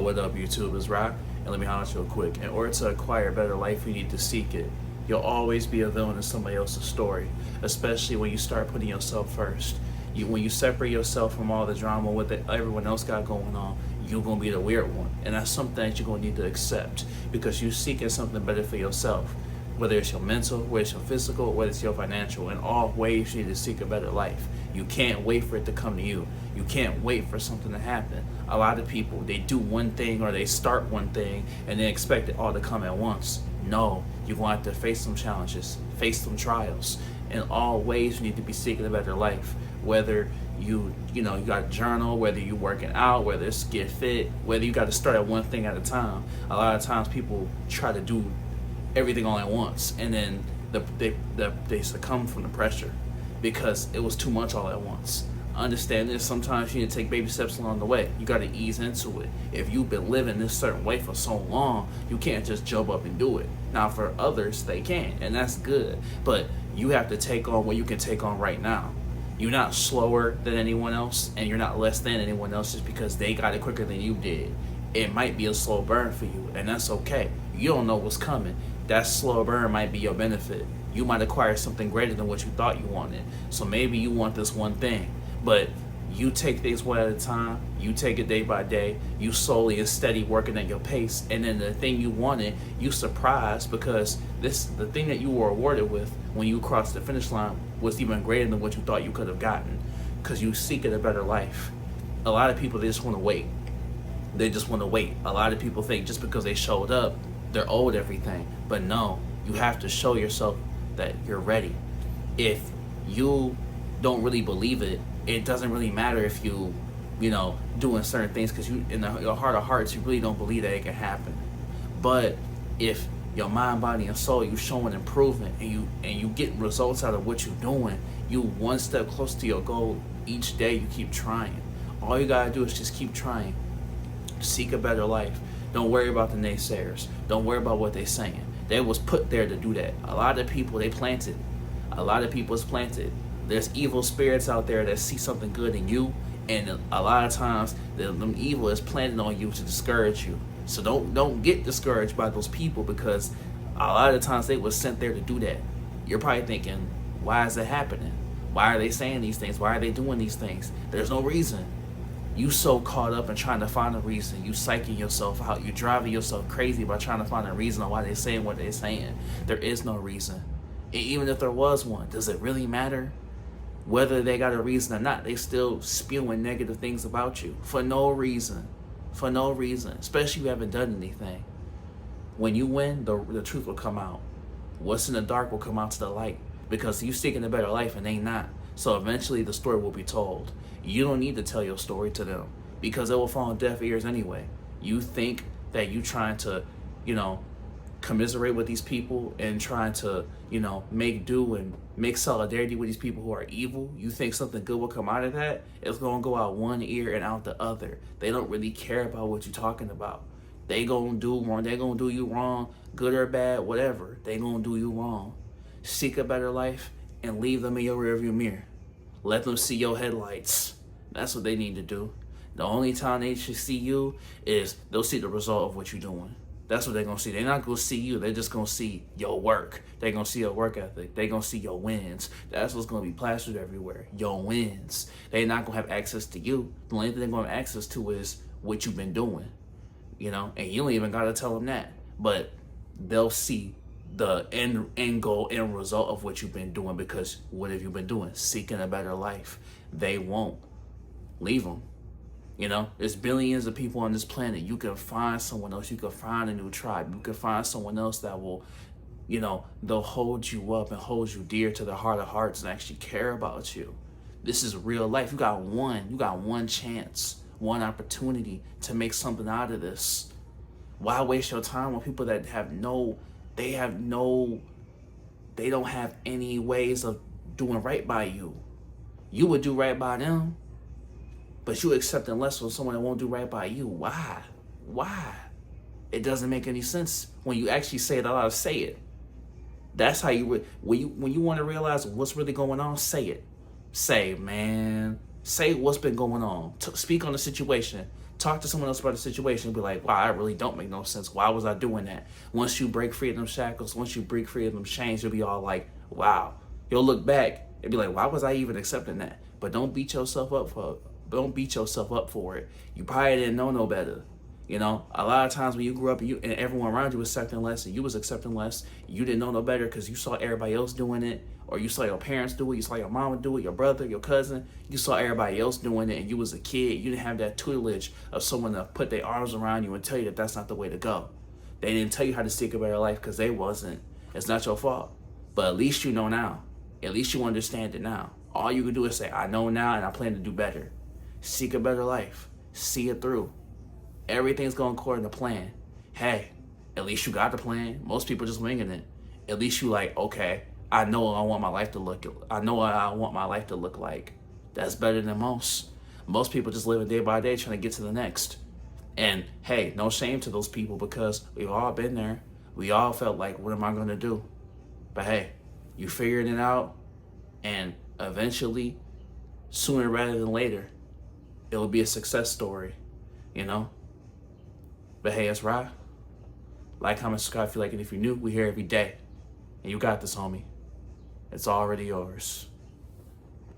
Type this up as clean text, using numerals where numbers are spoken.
what up, YouTube? It's Rock, and let me holler at you real quick. In order to acquire a better life, you need to seek it. You'll always be a villain in somebody else's story, especially when you start putting yourself first. When you separate yourself from all the drama with everyone else got going on, you're gonna be the weird one, and that's something that you're gonna need to accept because you're seeking something better for yourself. Whether it's your mental, whether it's your physical, whether it's your financial, in all ways you need to seek a better life. You can't wait for it to come to you. You can't wait for something to happen. A lot of people, they do one thing or they start one thing and they expect it all to come at once. No, you're going to have to face some challenges, face some trials. In all ways, you need to be seeking a better life. Whether you got a journal, whether you're working out, whether it's get fit, whether you got to start at one thing at a time. A lot of times people try to do everything all at once, and then they succumb from the pressure because it was too much all at once. Understand this, sometimes you need to take baby steps along the way. You got to ease into it. If you've been living this certain way for so long, you can't just jump up and do it. Now for others, they can, and that's good, but you have to take on what you can take on right now. You're not slower than anyone else, and you're not less than anyone else just because they got it quicker than you did. It might be a slow burn for you, and that's okay. You don't know what's coming. That slow burn might be your benefit. You might acquire something greater than what you thought you wanted. So maybe you want this one thing, but you take things one at a time. You take it day by day. You slowly and steady working at your pace, and then the thing you wanted, you surprised because the thing that you were awarded with when you crossed the finish line was even greater than what you thought you could have gotten because you seek a better life. A lot of people, they just want to wait. They just want to wait. A lot of people think just because they showed up, they're owed everything. But no, you have to show yourself that you're ready. If you don't really believe it, it doesn't really matter if doing certain things because you, in your heart of hearts, you really don't believe that it can happen. But if your mind, body, and soul, you showing improvement and you get results out of what you're doing, you one step closer to your goal each day. You keep trying. All you gotta do is just keep trying. Seek a better life. Don't worry about the naysayers. Don't worry about what they're saying. They was put there to do that. A lot of people, they planted. A lot of people is planted. There's evil spirits out there that see something good in you, and a lot of times them evil is planted on you to discourage you. So don't get discouraged by those people because a lot of times they was sent there to do that. You're probably thinking, why is it happening? Why are they saying these things? Why are they doing these things? There's no reason. You so caught up in trying to find a reason. You psyching yourself out. You driving yourself crazy by trying to find a reason on why they're saying what they're saying. There is no reason. Even if there was one, does it really matter? Whether they got a reason or not, they still spewing negative things about you for no reason. For no reason. Especially if you haven't done anything. When you win, the truth will come out. What's in the dark will come out to the light. Because you seeking a better life and they not. So eventually the story will be told. You don't need to tell your story to them because it will fall on deaf ears anyway. You think that you trying to, commiserate with these people and trying to, make do and make solidarity with these people who are evil. You think something good will come out of that? It's going to go out one ear and out the other. They don't really care about what you're talking about. They going to do wrong. They going to do you wrong, good or bad, whatever. They going to do you wrong. Seek a better life and leave them in your rearview mirror. Let them see your headlights. That's what they need to do. The only time they should see you is they'll see the result of what you're doing. That's what they're going to see. They're not going to see you. They're just going to see your work. They're going to see your work ethic. They're going to see your wins. That's what's going to be plastered everywhere. Your wins. They're not going to have access to you. The only thing they're going to have access to is what you've been doing. And you don't even got to tell them that. But they'll see the end goal, end result of what you've been doing because what have you been doing? Seeking a better life. They won't. Leave them. There's billions of people on this planet. You can find someone else. You can find a new tribe. You can find someone else that will, they'll hold you up and hold you dear to the heart of hearts and actually care about you. This is real life. You got one chance, one opportunity to make something out of this. Why waste your time on people that they don't have any ways of doing right by you? You would do right by them. But you accepting less from someone that won't do right by you. Why? It doesn't make any sense. When you actually say it out loud, say it. That's how when you want to realize what's really going on, say it. Say what's been going on. Speak on the situation. Talk to someone else about the situation and be like, wow, I really don't make no sense. Why was I doing that? Once you break free of them shackles, once you break free of them chains, you'll be all like, wow. You'll look back and be like, why was I even accepting that? But don't beat yourself up for it. You probably didn't know no better. You know, a lot of times when you grew up and everyone around you was accepting less and you was accepting less, you didn't know no better because you saw everybody else doing it, or you saw your parents do it, you saw your mama do it, your brother, your cousin, you saw everybody else doing it, and you was a kid. You didn't have that tutelage of someone to put their arms around you and tell you that that's not the way to go. They didn't tell you how to seek a better life because they wasn't. It's not your fault. But at least you know now. At least you understand it now. All you can do is say, I know now and I plan to do better. Seek a better life. See it through. Everything's going according to plan. Hey, at least you got the plan. Most people just winging it. At least you like, okay, I know what I want my life to look like. That's better than most. Most people just living day by day trying to get to the next. And hey, no shame to those people because we've all been there. We all felt like, what am I going to do? But hey, you figured it out, and eventually, sooner rather than later, it'll be a success story, you know? But hey, it's Rye. Like, comment, subscribe if you like it. If you're new, we here every day. And you got this, homie. It's already yours.